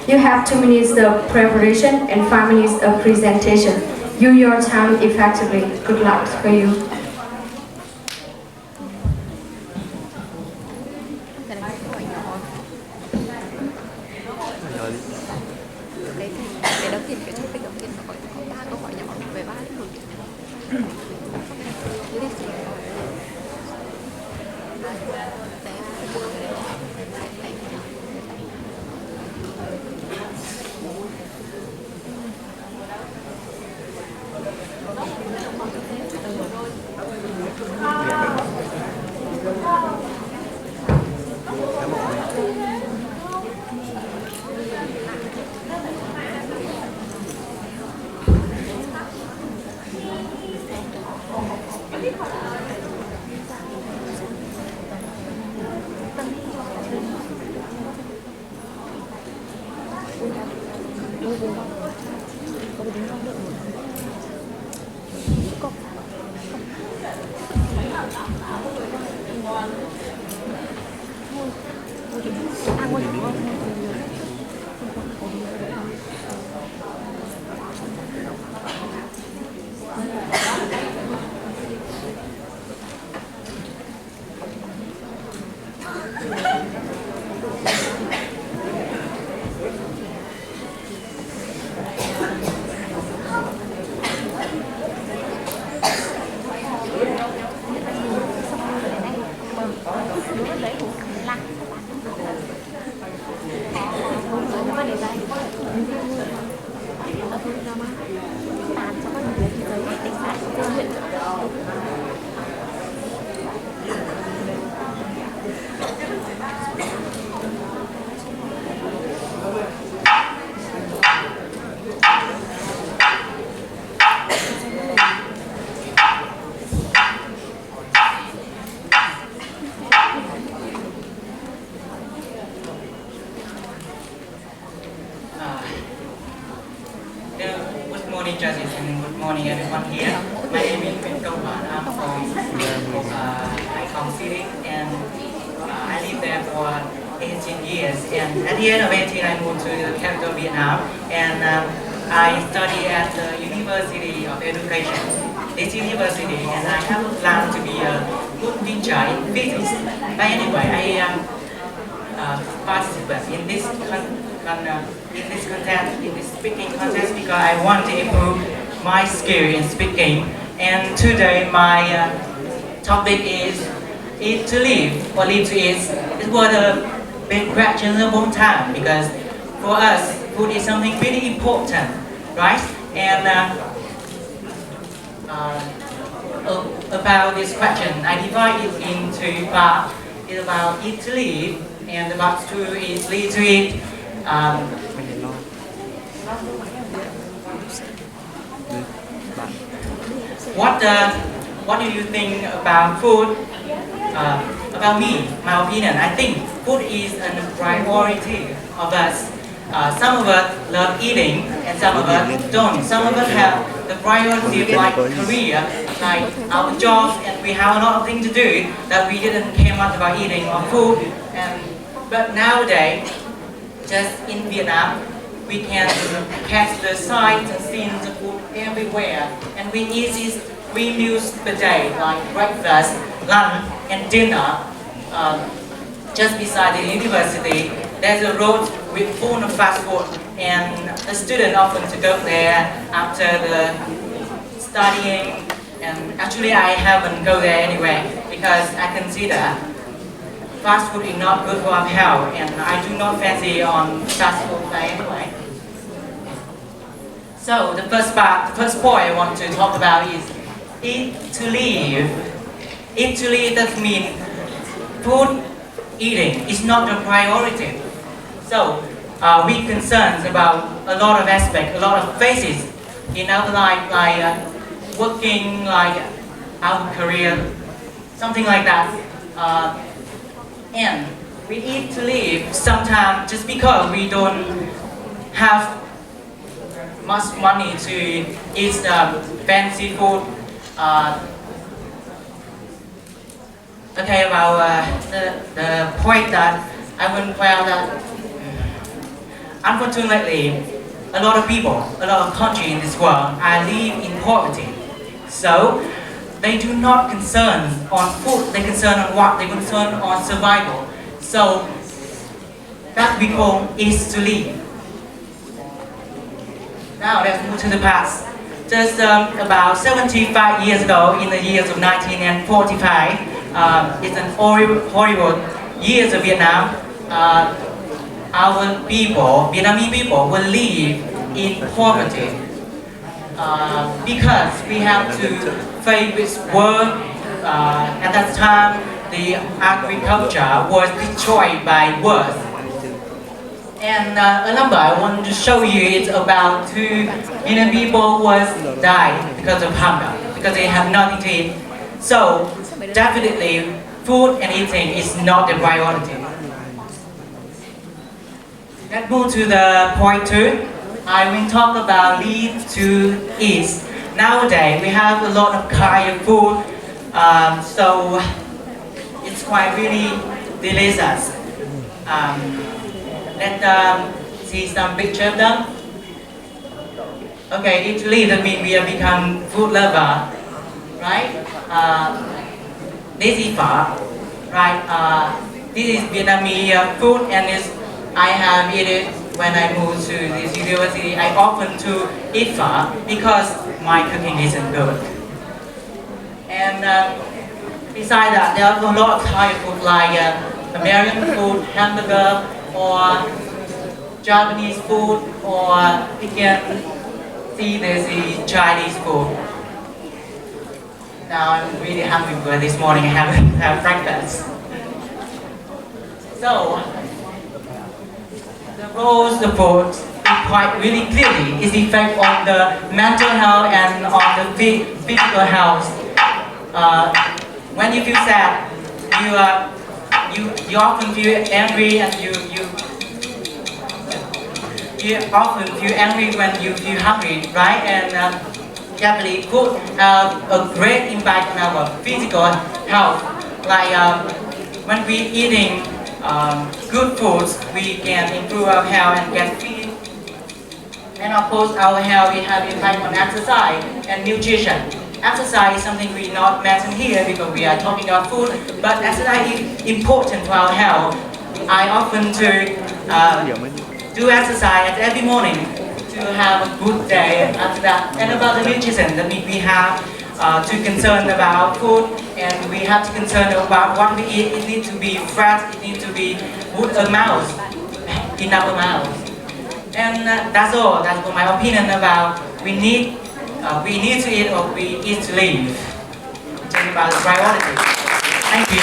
You have 2 minutes of preparation and 5 minutes of presentation. Use your time effectively. Good luck for you. Cái đầu tiên, cái topic đầu tiên có 3 câu hỏi nhỏ về 3 lĩnh vực. Good morning, judges, and good morning, everyone here. My name is Nguyễn Công Hoàn. I'm from Vòng City, and I lived there for 18 years. And at the end of 18, I moved to the capital, Vietnam, and I studied at the University of Education, this university, and I have a plan to be a good teacher in physics. But anyway, I participate in this contest, in this speaking contest, because I want to improve my skill in speaking. And today my topic is eat to live or live to eat. It was a big question at one time, because for us, food is something really important, right? And about this question, I divide it into part. It's about eat to live, and about two is live to eat. What do you think about food? About me, my opinion, I think food is a priority of us. Some of us love eating, and some of us don't. Some of us have the priority like career, like our jobs, and we have a lot of things to do that we didn't care much about eating or food. But nowadays, just in Vietnam, we can catch the sights and see the food everywhere, and we eat 3 meals per day, like breakfast, lunch, and dinner. Just beside the university, there's a road with full of fast food, and the students often to go there after the studying. And actually, I haven't go there anyway, because I consider fast food is not good for our health, and I do not fancy on fast food anyway. So the first point I want to talk about is eat to live. Eat to live does mean food eating is not a priority. So we concerned about a lot of aspects, a lot of phases in our life, like working, like our career, something like that. And we eat to live sometimes just because we don't have much money to eat fancy food. Okay, about the point that I will point out that unfortunately, a lot of people, a lot of countries in this world are live in poverty. So they do not concern on food, they concern on what? They concern on survival. So that we call is to live. Now let's move to the past. Just about 75 years ago, in the years of 1945, it's an horrible years of Vietnam. Our people, Vietnamese people, will live in poverty because we have to face with war. At that time, the agriculture was destroyed by wars. And a number I want to show you is about 2 million people was died because of hunger, because they have nothing to eat. So definitely food and eating is not the priority. Let's move to the point 2. I will talk about live to eat. Nowadays we have a lot of kind of food, so it's quite really delicious. Let's see some picture of them. Okay, Italy, that means we have become food lover, right? This is phở, right? This is Vietnamese food, and I have eaten it when I moved to this university. I often to eat phở because my cooking isn't good. And besides that, there are a lot of Thai food like American food, hamburger, or Japanese food, or you can see this is Chinese food. Now I'm really hungry because this morning I haven't had breakfast. So the roles of food is quite really clearly is effect on the mental health and on the physical health. When you feel sad, you often feel angry, and you often feel angry when you feel hungry, right? And definitely food have a great impact on our physical health. Like when we eating good foods, we can improve our health and get fit. And of course, our health will have impact on exercise and nutrition. Exercise is something we not mention here because we are talking about food, but exercise is important to our health. I often do exercise every morning to have a good day after that. And about the nutrition, that means we have to concern about food, and we have to concern about what we eat. It needs to be fresh, it needs to be good amount, enough amount. And that's all. That's my opinion about we need to eat or we eat to live. Talking about the priority. Thank you.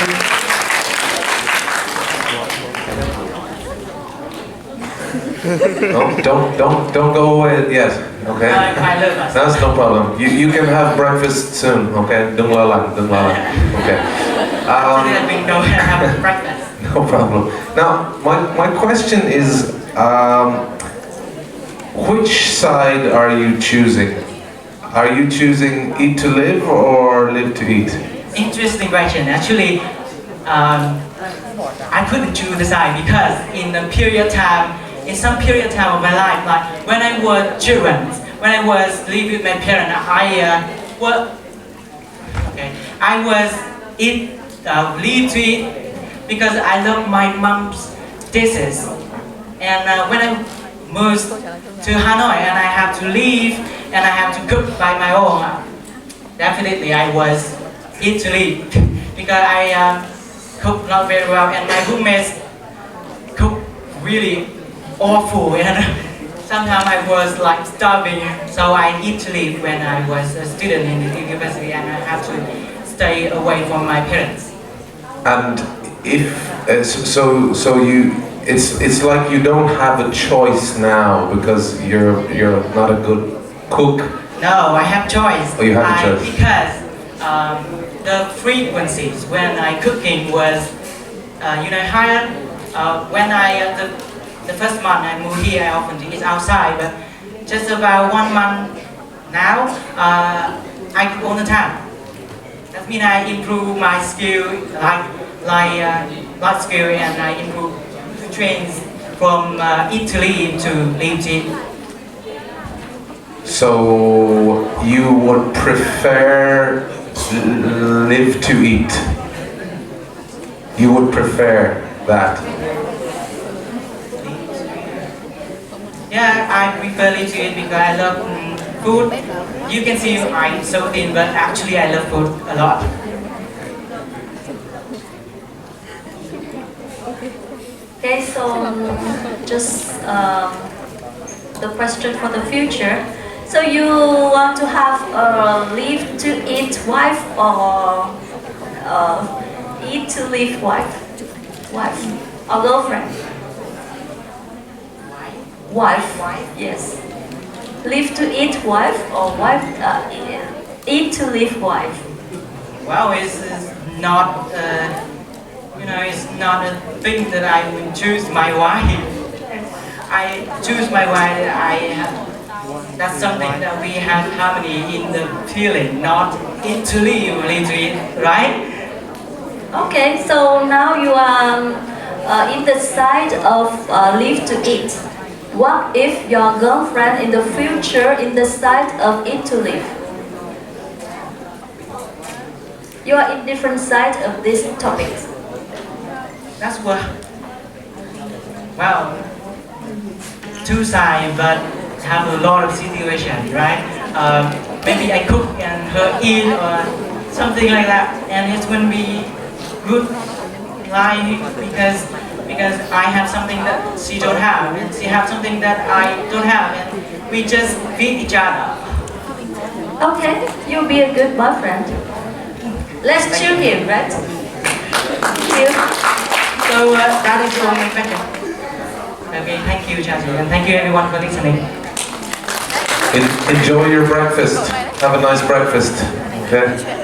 No, don't go away yet, okay? That's no problem. You can have breakfast soon, okay? Đừng lo lắng, okay? No problem. Now, my question is, which side are you choosing? Are you choosing eat to live or live to eat? Interesting question. Actually, I couldn't choose the side because in some period of time of my life, like when I was children, when I was living with my parents, I was live to eat because I love my mom's dishes. And when I moved to Hanoi and I have to leave and I have to cook by my own, definitely I was eat to live because I cook not very well, and my roommates cook really awful, and sometimes I was like starving, so I eat to live when I was a student in the university, and I have to stay away from my parents. And if it's like you don't have a choice now because you're not a good cook. No, I have choice. Oh, you have a choice. Because the frequencies when I cooking was higher. When the first month I moved here, I often eat outside, but just about 1 month now, I cook all the time. That means I improve my skill, like skill, and I improve to train from eat to live to live to eat. So you would prefer live to eat. You would prefer that. Yeah, I prefer live to eat because I love food. You can see I'm so thin, but actually I love food a lot. Okay, so just the question for the future. So you want to have a live to eat wife or eat to live wife? Wife or girlfriend? Wife, yes. Live to eat wife or wife? Eat to live wife. Well, it's not, it's not a thing that I would choose my wife. I choose my wife. That's something that we have harmony in the feeling, not eat to live, live to eat, right? Okay, so now you are in the side of live to eat. What if your girlfriend in the future in the side of eat to live? You are in different sides of these topics. That's what. Well, two sides, but have a lot of situations, right? Maybe I cook and her eat or something like that, and it's going to be good life because I have something that she don't have, and she have something that I don't have, and we just feed each other. Okay, you'll be a good boyfriend. Let's choose him, right? Thank you. So that is all my question. Okay, thank you, Chachi, and thank you everyone for listening. Enjoy your breakfast. Have a nice breakfast. Okay.